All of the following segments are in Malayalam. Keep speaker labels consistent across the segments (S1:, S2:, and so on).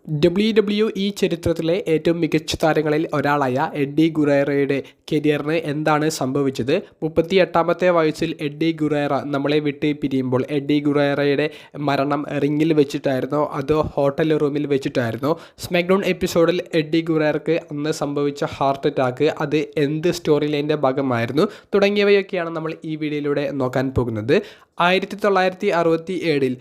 S1: WWE ചരിത്രത്തിലെ ഏറ്റവും മികച്ച താരങ്ങളിൽ ഒരാളായ എഡ്ഡി ഗുറേറയുടെ കരിയറിന് എന്താണ് സംഭവിച്ചത്? 38ാമത്തെ വയസ്സിൽ എഡ്ഡി ഗുറേറ നമ്മളെ വിട്ട് പിരിയുമ്പോൾ എഡ്ഡി ഗുറേറയുടെ മരണം റിങ്ങിൽ വെച്ചിട്ടായിരുന്നോ അതോ ഹോട്ടൽ റൂമിൽ വെച്ചിട്ടായിരുന്നോ? സ്മാക്ഡൗൺ എപ്പിസോഡിൽ എഡ്ഡി ഗുറേറക്ക് അന്ന് സംഭവിച്ച ഹാർട്ട് അറ്റാക്ക് അത് എന്ത് സ്റ്റോറി ലൈൻ്റെ ഭാഗമായിരുന്നു തുടങ്ങിയവയൊക്കെയാണ് നമ്മൾ ഈ വീഡിയോയിലൂടെ നോക്കാൻ പോകുന്നത്. 1967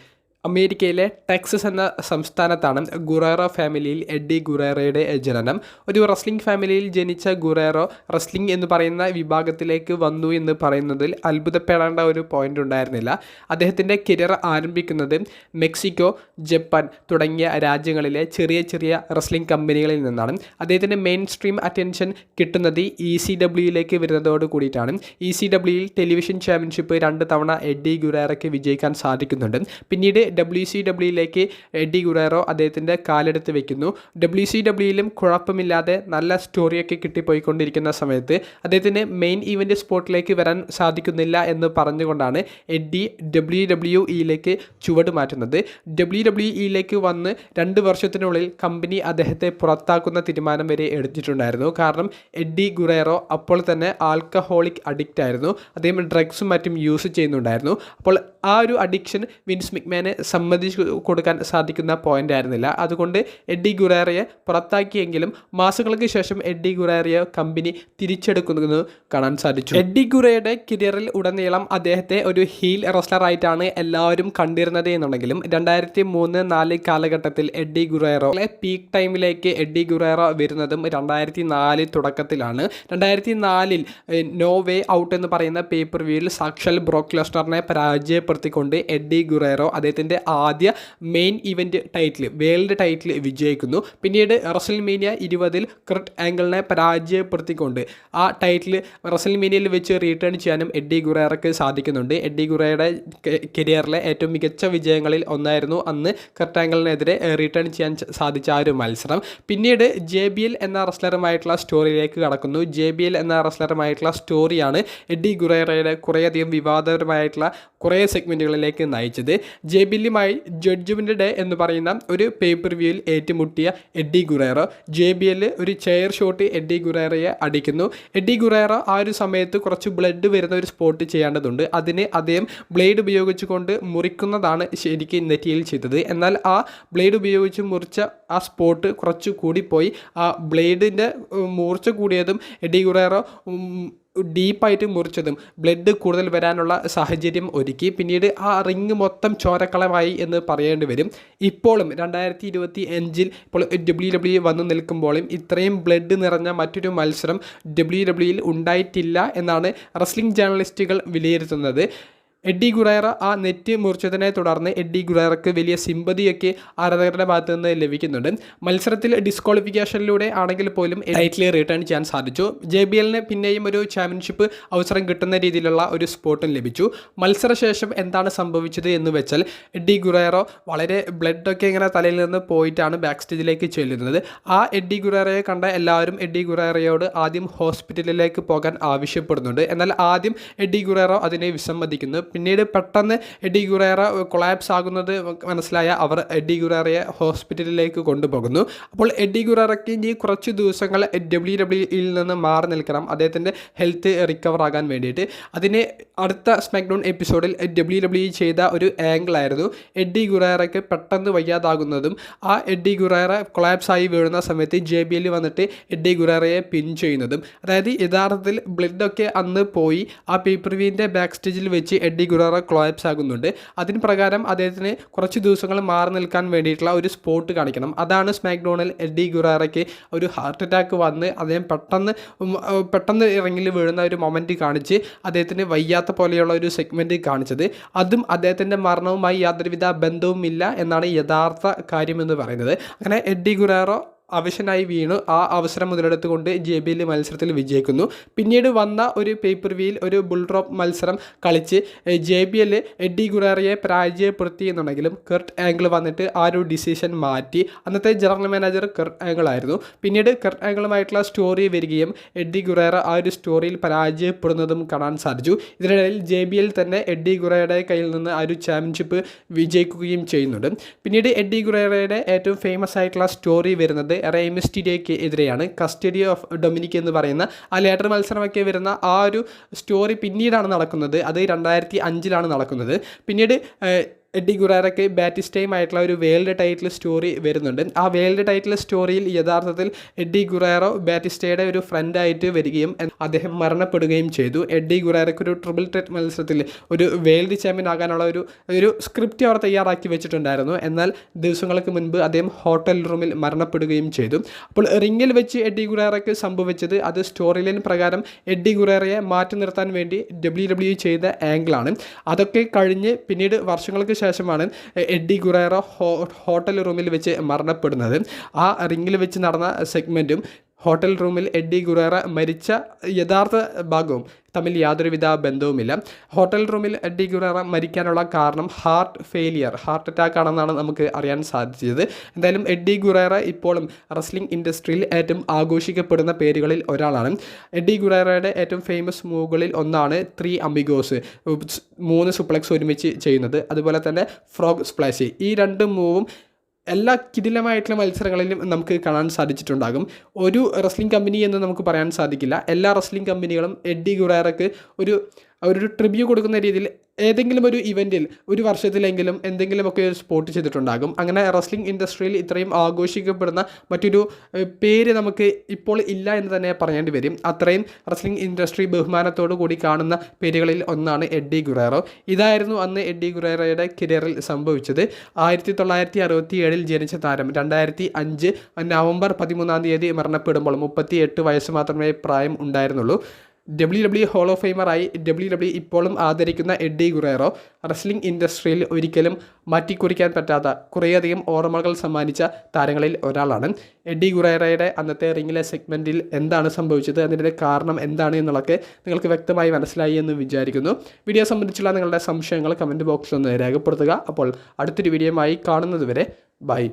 S1: അമേരിക്കയിലെ ടെക്സസ് എന്ന സംസ്ഥാനത്താണ് ഗുറേറോ ഫാമിലിയിൽ എഡ്ഡി ഗുറേറയുടെ ജനനം. ഒരു റെസ്ലിംഗ് ഫാമിലിയിൽ ജനിച്ച ഗുറേറോ റെസ്ലിംഗ് എന്ന് പറയുന്ന വിഭാഗത്തിലേക്ക് വന്നു എന്ന് പറയുന്നതിൽ അത്ഭുതപ്പെടേണ്ട ഒരു പോയിന്റ് ഉണ്ടായിരുന്നില്ല. അദ്ദേഹത്തിൻ്റെ കരിയർ ആരംഭിക്കുന്നത് മെക്സിക്കോ, ജപ്പാൻ തുടങ്ങിയ രാജ്യങ്ങളിലെ ചെറിയ ചെറിയ റെസ്ലിംഗ് കമ്പനികളിൽ നിന്നാണ്. അദ്ദേഹത്തിൻ്റെ മെയിൻ സ്ട്രീം അറ്റൻഷൻ കിട്ടുന്നത് ECWയിലേക്ക് വരുന്നതോട് കൂടിയിട്ടാണ്. ECWയിൽ ടെലിവിഷൻ ചാമ്പ്യൻഷിപ്പ് 2 തവണ എഡ്ഡി ഗുറേറയ്ക്ക് വിജയിക്കാൻ സാധിക്കുന്നുണ്ട്. പിന്നീട് WCWയിലേക്ക് എഡ്ഡി ഗുറേറോ അദ്ദേഹത്തിൻ്റെ കാലെടുത്ത് വെക്കുന്നു. WCWയിലും കുഴപ്പമില്ലാതെ നല്ല സ്റ്റോറിയൊക്കെ കിട്ടിപ്പോയിക്കൊണ്ടിരിക്കുന്ന സമയത്ത് അദ്ദേഹത്തിന് മെയിൻ ഇവൻ്റ് സ്പോട്ടിലേക്ക് വരാൻ സാധിക്കുന്നില്ല എന്ന് പറഞ്ഞുകൊണ്ടാണ് എഡ്ഡി WWEയിലേക്ക് ചുവട് മാറ്റുന്നത്. WWEയിലേക്ക് വന്ന് 2 വർഷത്തിനുള്ളിൽ കമ്പനി അദ്ദേഹത്തെ പുറത്താക്കുന്ന തീരുമാനം വരെ എടുത്തിട്ടുണ്ടായിരുന്നു. കാരണം എഡ്ഡി ഗുറേറോ അപ്പോൾ തന്നെ ആൽക്കഹോളിക് അഡിക്റ്റ് ആയിരുന്നു. അദ്ദേഹം ഡ്രഗ്സും മറ്റും യൂസ് ചെയ്യുന്നുണ്ടായിരുന്നു. അപ്പോൾ ആ ഒരു അഡിക്ഷൻ വിൻസ് മിക്മാനെ സമ്മതിച്ചു കൊടുക്കാൻ സാധിക്കുന്ന പോയിന്റ് ആയിരുന്നില്ല. അതുകൊണ്ട് എഡ്ഡി ഗുറേറയെ പുറത്താക്കിയെങ്കിലും മാസങ്ങൾക്ക് ശേഷം എഡ്ഡി ഗുറേറയെ കമ്പനി തിരിച്ചെടുക്കുന്നത് കാണാൻ സാധിച്ചു. എഡ്ഡി ഗുറേറയുടെ കരിയറിൽ ഉടനീളം അദ്ദേഹത്തെ ഒരു ഹീൽ റെസ്ലറായിട്ടാണ് എല്ലാവരും കണ്ടിരുന്നത് എന്നുണ്ടെങ്കിലും 2003-4 കാലഘട്ടത്തിൽ എഡ്ഡി ഗുറേറോ പീക്ക് ടൈമിലേക്ക് എഡ്ഡി ഗുറേറോ വരുന്നതും 2004 തുടക്കത്തിലാണ്. 2004 നോ വേ ഔട്ട് എന്ന് പറയുന്ന പേപ്പർ വ്യൂവിൽ സാക്ഷാൽ ബ്രോക്ക് ലെസ്നറിനെ പരാജയപ്പെടുത്തിക്കൊണ്ട് എഡ്ഡി ഗുറേറോ അദ്ദേഹത്തിൻ്റെ ആദ്യ main event title world title വിജയിക്കുന്നു. പിന്നീട് റെസൽമേനിയ 20 കർട്ട് ആംഗിളിനെ പരാജയപ്പെടുത്തിക്കൊണ്ട് ആ ടൈറ്റിൽ റെസൽമേനിയയിൽ വെച്ച് റീടേൺ ചെയ്യാനും എഡ്ഡി ഗുറേറയ്ക്ക് സാധിക്കുന്നുണ്ട്. എഡ്ഡി ഗുറേറയുടെ കരിയറിലെ ഏറ്റവും മികച്ച വിജയങ്ങളിൽ ഒന്നായിരുന്നു അന്ന് കർട്ട് ആംഗിളിനെതിരെ റീടേൺ ചെയ്യാൻ സാധിച്ച ആ ഒരു മത്സരം. പിന്നീട് JBL എന്ന റെസ്ലറുമായിട്ടുള്ള സ്റ്റോറിയിലേക്ക് കടക്കുന്നു. JBL എന്ന റെസ്ലറുമായിട്ടുള്ള സ്റ്റോറിയാണ് എഡ്ഡി ഗുറേറയുടെ കുറേയധികം വിവാദപരമായിട്ടുള്ള കുറേ സെഗ്മെൻറ്റുകളിലേക്ക് നയിച്ചത്. JBLയുമായി ജഡ്ജ്മെൻ്റ് ഡേ എന്ന് പറയുന്ന ഒരു പേപ്പർ വ്യൂവിൽ ഏറ്റുമുട്ടിയ എഡ്ഡി ഗുറേറോ JBL ഒരു ചെയർ ഷോട്ട് എഡ്ഡി ഗുറേറയെ അടിക്കുന്നു. എഡ്ഡി ഗുറേറോ ആ ഒരു സമയത്ത് കുറച്ച് ബ്ലഡ് വരുന്ന ഒരു സ്പോട്ട് ചെയ്യേണ്ടതുണ്ട്. അതിന് അദ്ദേഹം ബ്ലേഡ് ഉപയോഗിച്ചുകൊണ്ട് മുറിക്കുന്നതാണ് ശരിക്കും നെറ്റിയിൽ ചെയ്തത്. എന്നാൽ ആ ബ്ലേഡ് ഉപയോഗിച്ച് മുറിച്ച ആ സ്പോട്ട് കുറച്ച് കൂടിപ്പോയി. ആ ബ്ലേഡിൻ്റെ മൂർച്ച കൂടിയതും എഡ്ഡി ഗുറേറോ ഡീപ്പായിട്ട് മുറിച്ചതും ബ്ലഡ് കൂടുതൽ വരാനുള്ള സാഹചര്യം ഒരുക്കി. പിന്നീട് ആ റിങ് മൊത്തം ചോരക്കളമായി എന്ന് പറയേണ്ടി വരും. ഇപ്പോഴും 2025 ഇപ്പോൾ WWE വന്നു നിൽക്കുമ്പോഴും ഇത്രയും ബ്ലഡ് നിറഞ്ഞ മറ്റൊരു മത്സരം WWEയിൽ ഉണ്ടായിട്ടില്ല എന്നാണ് റെസ്ലിംഗ് ജേർണലിസ്റ്റുകൾ വിലയിരുത്തുന്നത്. എഡ്ഡി ഗുറേറ ആ നെറ്റ് മുറിച്ചതിനെ തുടർന്ന് എഡ്ഡി ഗുറേറയ്ക്ക് വലിയ സിമ്പതിയൊക്കെ ആരാധകരുടെ ഭാഗത്തു നിന്ന് ലഭിക്കുന്നുണ്ട്. മത്സരത്തിൽ ഡിസ്ക്വാളിഫിക്കേഷനിലൂടെ ആണെങ്കിൽ പോലും ടൈറ്റിൽ റിട്ടേൺ ചെയ്യാൻ സാധിച്ചു. JBLന് പിന്നെയും ഒരു ചാമ്പ്യൻഷിപ്പ് അവസരം കിട്ടുന്ന രീതിയിലുള്ള ഒരു സ്പോട്ടും ലഭിച്ചു. മത്സരശേഷം എന്താണ് സംഭവിച്ചത് എന്ന് വെച്ചാൽ എഡ്ഡി ഗുറേറോ വളരെ ബ്ലഡൊക്കെ ഇങ്ങനെ തലയിൽ നിന്ന് പോയിട്ടാണ് ബാക്ക് സ്റ്റേജിലേക്ക് ചെല്ലുന്നത്. ആ എഡ്ഡി ഗുറേറയെ കണ്ട എല്ലാവരും എഡ്ഡി ഗുറേറയോട് ആദ്യം ഹോസ്പിറ്റലിലേക്ക് പോകാൻ ആവശ്യപ്പെടുന്നുണ്ട്. എന്നാൽ ആദ്യം എഡ്ഡി ഗുറേറോ അതിനെ വിസമ്മതിക്കുന്നു. പിന്നീട് പെട്ടെന്ന് എഡ്ഡി ഗുറേറ കൊളാപ്സ് ആകുന്നത് മനസ്സിലായ അവർ എഡ്ഡി ഗുറേറയെ ഹോസ്പിറ്റലിലേക്ക് കൊണ്ടുപോകുന്നു. അപ്പോൾ എഡ്ഡി ഗുറേറയ്ക്ക് ഇനി കുറച്ച് ദിവസങ്ങൾ WWEയിൽ നിന്ന് മാറി നിൽക്കണം, അദ്ദേഹത്തിൻ്റെ ഹെൽത്ത് റിക്കവർ ആകാൻ വേണ്ടിയിട്ട്. അതിന് അടുത്ത സ്മാക്ഡൗൺ എപ്പിസോഡിൽ WWE ചെയ്ത ഒരു ആംഗിളായിരുന്നു എഡ്ഡി ഗുറേറയ്ക്ക് പെട്ടെന്ന് വയ്യാതാകുന്നതും ആ എഡ്ഡി ഗുറേറ കൊളാപ്സ് ആയി വീഴുന്ന സമയത്ത് JBL വന്നിട്ട് എഡ്ഡി ഗുറേറയെ പിൻ ചെയ്യുന്നതും. അതായത് യഥാർത്ഥത്തിൽ ബ്ലഡൊക്കെ അന്ന് പോയി ആ പേപ്പർ വ്യൂവിൻ്റെ ബാക്ക് സ്റ്റേജിൽ വെച്ച് എഡ്ഡി ഗുറേറ കൊളാപ്സ് ആകുന്നുണ്ട്. അതിന് പ്രകാരം അദ്ദേഹത്തിന് കുറച്ച് ദിവസങ്ങൾ മാറി നിൽക്കാൻ വേണ്ടിയിട്ടുള്ള ഒരു സ്പോട്ട് കാണിക്കണം. അതാണ് സ്മാക്ഡൗണിൽ എഡ്ഡി ഗുറേറയ്ക്ക് ഒരു ഹാർട്ട് അറ്റാക്ക് വന്ന് അദ്ദേഹം പെട്ടെന്ന് ഇറങ്ങിൽ വീഴുന്ന ഒരു മൊമെൻറ്റ് കാണിച്ച് അദ്ദേഹത്തിന് വയ്യാത്ത പോലെയുള്ള ഒരു സെഗ്മെൻറ്റ് കാണിച്ചത്. അതും അദ്ദേഹത്തിൻ്റെ മരണവുമായി യാതൊരുവിധ ബന്ധവുമില്ല എന്നാണ് യഥാർത്ഥ കാര്യമെന്ന് പറയുന്നത്. അങ്ങനെ എഡ്ഡി ഗുറേറോ അവശനായി വീണു. ആ അവസരം മുതലെടുത്തുകൊണ്ട് JBL മത്സരത്തിൽ വിജയിക്കുന്നു. പിന്നീട് വന്ന ഒരു പേപ്പർ വ്യൂയിൽ ഒരു ബുൾ റോപ്പ് മത്സരം കളിച്ച് JBL എഡ്ഡി ഗുറേറയെ പരാജയപ്പെടുത്തി എന്നുണ്ടെങ്കിലും കർട്ട് ആംഗിൾ വന്നിട്ട് ആ ഒരു ഡിസിഷൻ മാറ്റി. അന്നത്തെ ജനറൽ മാനേജർ കർട്ട് ആംഗിൾ ആയിരുന്നു. പിന്നീട് കർട്ട് ആംഗിളുമായിട്ടുള്ള സ്റ്റോറി വരികയും എഡ്ഡി ഗുറേറ ആ ഒരു സ്റ്റോറിയിൽ പരാജയപ്പെടുന്നതും കാണാൻ സാധിച്ചു. ഇതിനിടയിൽ JBL തന്നെ എഡ്ഡി ഗുറേറയുടെ കയ്യിൽ നിന്ന് ആ ഒരു ചാമ്പ്യൻഷിപ്പ് വിജയിക്കുകയും ചെയ്യുന്നുണ്ട്. പിന്നീട് എഡ്ഡി ഗുറേറയുടെ ഏറ്റവും ഫേമസ് ആയിട്ടുള്ള സ്റ്റോറി വരുന്നത് റെയ് മിസ്റ്റീരിയോയ്ക്ക് എതിരെയാണ്. കസ്റ്റഡി ഓഫ് ഡൊമിനിക് എന്ന് പറയുന്ന ആ ലേറ്റർ മത്സരമൊക്കെ വരുന്ന ആ ഒരു സ്റ്റോറി പിന്നീടാണ് നടക്കുന്നത്. അത് 2005 നടക്കുന്നത്. പിന്നീട് എഡ്ഡി ഗുറേറയ്ക്ക് ബാറ്റിസ്റ്റയുമായിട്ടുള്ള ഒരു വേൾഡ് ടൈറ്റിൽ സ്റ്റോറി വരുന്നുണ്ട്. ആ വേൾഡ് ടൈറ്റിൽ സ്റ്റോറിയിൽ യഥാർത്ഥത്തിൽ എഡ്ഡി ഗുറേറോ ബാറ്റിസ്റ്റയുടെ ഒരു ഫ്രണ്ടായിട്ട് വരികയും അദ്ദേഹം മരണപ്പെടുകയും ചെയ്തു. എഡ്ഡി ഗുറേറയ്ക്ക് ഒരു ട്രിപ്പിൾ ത്രെറ്റ് മത്സരത്തിൽ ഒരു വേൾഡ് ചാമ്പ്യൻ ആകാനുള്ള ഒരു സ്ക്രിപ്റ്റ് അവർ തയ്യാറാക്കി വെച്ചിട്ടുണ്ടായിരുന്നു. എന്നാൽ ദിവസങ്ങൾക്ക് മുൻപ് അദ്ദേഹം ഹോട്ടൽ റൂമിൽ മരണപ്പെടുകയും ചെയ്തു. അപ്പോൾ റിങ്ങിൽ വെച്ച് എഡ്ഡി ഗുറേറയ്ക്ക് സംഭവിച്ചത് അത് സ്റ്റോറി ലൈൻ പ്രകാരം എഡ്ഡി ഗുറേറയെ മാറ്റി നിർത്താൻ വേണ്ടി WWE ചെയ്ത ആംഗിളാണ്. അതൊക്കെ കഴിഞ്ഞ് പിന്നീട് വർഷങ്ങൾക്ക് ശേഷമാണ് എഡ്ഡി ഗുറേറ ഹോട്ടൽ റൂമിൽ വെച്ച് മരണപ്പെടുന്നത്. ആ റിങ്ങിൽ വെച്ച് നടന്ന സെഗ്മെൻറ്റും ഹോട്ടൽ റൂമിൽ എഡ്ഡി ഗുറേറ മരിച്ച യഥാർത്ഥ ഭാഗവും തമ്മിൽ യാതൊരുവിധ ബന്ധവുമില്ല. ഹോട്ടൽ റൂമിൽ എഡ്ഡി ഗുറേറ മരിക്കാനുള്ള കാരണം ഹാർട്ട് അറ്റാക്ക് ആണെന്നാണ് നമുക്ക് അറിയാൻ സാധിച്ചത്. എന്തായാലും എഡ്ഡി ഗുറേറ ഇപ്പോഴും റെസ്ലിംഗ് ഇൻഡസ്ട്രിയിൽ ഏറ്റവും ആഘോഷിക്കപ്പെടുന്ന പേരുകളിൽ ഒരാളാണ്. എഡ്ഡി ഗുറേറയുടെ ഏറ്റവും ഫേമസ് മൂവുകളിൽ ഒന്നാണ് 3 അമിഗോസ്, 3 സുപ്ലെക്സ് ഒരുമിച്ച് ചെയ്യുന്നത്. അതുപോലെ തന്നെ ഫ്രോഗ് സ്പ്ലാഷ്. ഈ 2 മൂവും എല്ലാ കിടിലമായിട്ടുള്ള മത്സരങ്ങളിലും നമുക്ക് കാണാൻ സാധിച്ചിട്ടുണ്ടാകും. ഒരു റെസ്ലിംഗ് കമ്പനി എന്ന് നമുക്ക് പറയാൻ സാധിക്കില്ല. എല്ലാ റെസ്ലിംഗ് കമ്പനികളും എഡ്ഡി ഗുറേറയ്ക്ക് ഒരു ട്രിബ്യൂ കൊടുക്കുന്ന രീതിയിൽ ഏതെങ്കിലും ഒരു ഇവൻറ്റിൽ ഒരു വർഷത്തിലെങ്കിലും എന്തെങ്കിലുമൊക്കെ ഒരു സ്പോട്ട് ചെയ്തിട്ടുണ്ടാകും. അങ്ങനെ റെസ്ലിംഗ് ഇൻഡസ്ട്രിയിൽ ഇത്രയും ആഘോഷിക്കപ്പെടുന്ന മറ്റൊരു പേര് നമുക്ക് ഇപ്പോൾ ഇല്ല എന്ന് തന്നെ പറയേണ്ടി വരും. അത്രയും റെസ്ലിംഗ് ഇൻഡസ്ട്രി ബഹുമാനത്തോടു കൂടി കാണുന്ന പേരുകളിൽ ഒന്നാണ് എഡ്ഡി ഗുറേറോ. ഇതായിരുന്നു അന്ന് എഡ്ഡി ഗുറേറയുടെ കരിയറിൽ സംഭവിച്ചത്. 1967 ജനിച്ച താരം 2005 നവംബർ 13 മരണപ്പെടുമ്പോൾ 38 വയസ്സ് മാത്രമേ പ്രായം ഉണ്ടായിരുന്നുള്ളൂ. WWE ഹോൾ ഓഫ് ഫെയിമറായി WWE ഇപ്പോഴും ആദരിക്കുന്ന എഡ്ഡി ഗുറേറോ റെസ്ലിംഗ് ഇൻഡസ്ട്രിയിൽ ഒരിക്കലും മാറ്റിക്കുറിക്കാൻ പറ്റാത്ത കുറേയധികം ഓർമ്മകൾ സമ്മാനിച്ച താരങ്ങളിൽ ഒരാളാണ്. എഡ്ഡി ഗുറേറയുടെ അന്നത്തെ റിങ്ങിലെ സെഗ്മെൻറ്റിൽ എന്താണ് സംഭവിച്ചത്, അതിൻ്റെ കാരണം എന്താണ് എന്നുള്ളതൊക്കെ നിങ്ങൾക്ക് വ്യക്തമായി മനസ്സിലായി എന്ന് വിചാരിക്കുന്നു. വീഡിയോ സംബന്ധിച്ചുള്ള നിങ്ങളുടെ സംശയങ്ങൾ കമൻറ്റ് ബോക്സിൽ ഒന്ന് രേഖപ്പെടുത്തുക. അപ്പോൾ അടുത്തൊരു വീഡിയോയുമായി കാണുന്നതുവരെ ബൈ.